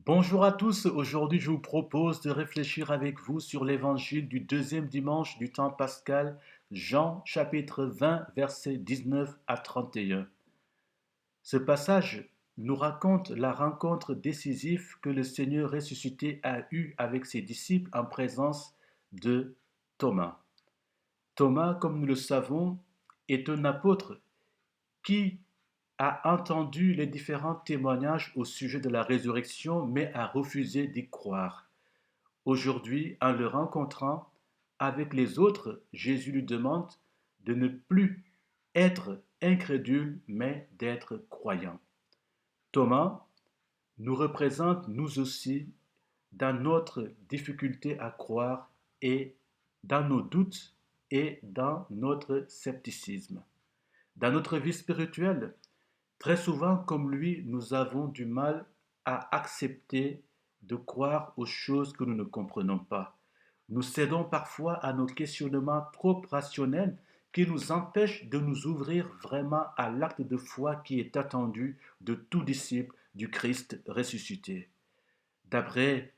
Bonjour à tous, aujourd'hui je vous propose de réfléchir avec vous sur l'évangile du deuxième dimanche du temps pascal, Jean chapitre 20 versets 19 à 31. Ce passage nous raconte la rencontre décisive que le Seigneur ressuscité a eue avec ses disciples en présence de Thomas. Thomas, comme nous le savons, est un apôtre qui a entendu les différents témoignages au sujet de la résurrection, mais a refusé d'y croire. Aujourd'hui, en le rencontrant avec les autres, Jésus lui demande de ne plus être incrédule, mais d'être croyant. Thomas nous représente, nous aussi, dans notre difficulté à croire et dans nos doutes et dans notre scepticisme. Dans notre vie spirituelle, très souvent, comme lui, nous avons du mal à accepter de croire aux choses que nous ne comprenons pas. Nous cédons parfois à nos questionnements trop rationnels qui nous empêchent de nous ouvrir vraiment à l'acte de foi qui est attendu de tout disciple du Christ ressuscité. D'après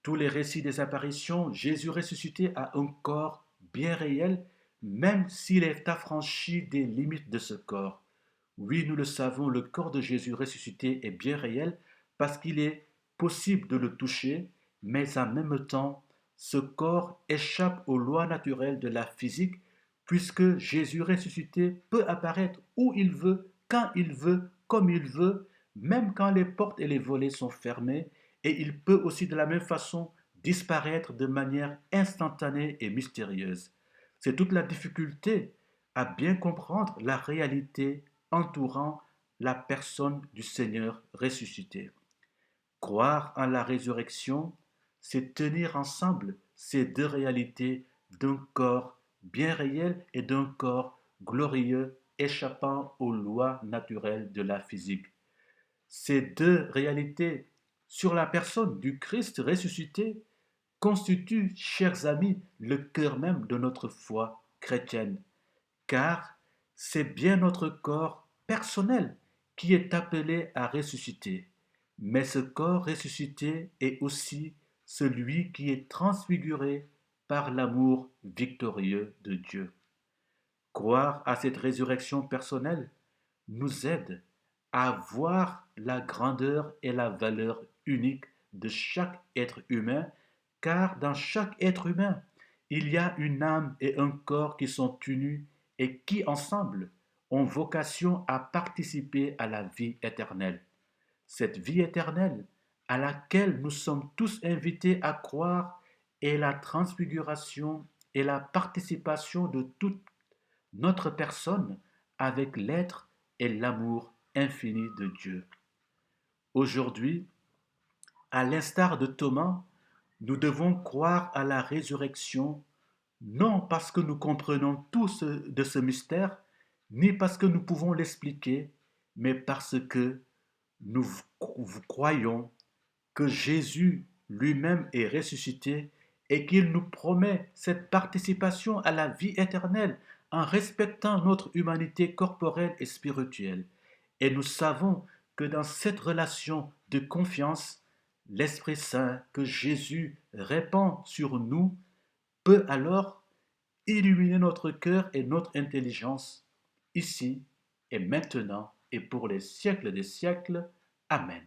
tous les récits des apparitions, Jésus ressuscité a un corps bien réel, même s'il est affranchi des limites de ce corps. Oui, nous le savons, le corps de Jésus ressuscité est bien réel parce qu'il est possible de le toucher, mais en même temps, ce corps échappe aux lois naturelles de la physique puisque Jésus ressuscité peut apparaître où il veut, quand il veut, comme il veut, même quand les portes et les volets sont fermés, et il peut aussi de la même façon disparaître de manière instantanée et mystérieuse. C'est toute la difficulté à bien comprendre la réalité entourant la personne du Seigneur ressuscité. Croire en la résurrection, c'est tenir ensemble ces deux réalités d'un corps bien réel et d'un corps glorieux échappant aux lois naturelles de la physique. Ces deux réalités sur la personne du Christ ressuscité constituent, chers amis, le cœur même de notre foi chrétienne, car c'est bien notre corps personnel qui est appelé à ressusciter. Mais ce corps ressuscité est aussi celui qui est transfiguré par l'amour victorieux de Dieu. Croire à cette résurrection personnelle nous aide à voir la grandeur et la valeur unique de chaque être humain, car dans chaque être humain, il y a une âme et un corps qui sont unis et qui, ensemble, ont vocation à participer à la vie éternelle. Cette vie éternelle à laquelle nous sommes tous invités à croire est la transfiguration et la participation de toute notre personne avec l'être et l'amour infini de Dieu. Aujourd'hui, à l'instar de Thomas, nous devons croire à la résurrection, non parce que nous comprenons de ce mystère, ni parce que nous pouvons l'expliquer, mais parce que nous croyons que Jésus lui-même est ressuscité et qu'il nous promet cette participation à la vie éternelle en respectant notre humanité corporelle et spirituelle. Et nous savons que dans cette relation de confiance, l'Esprit Saint que Jésus répand sur nous peut alors illuminer notre cœur et notre intelligence, ici et maintenant et pour les siècles des siècles. Amen.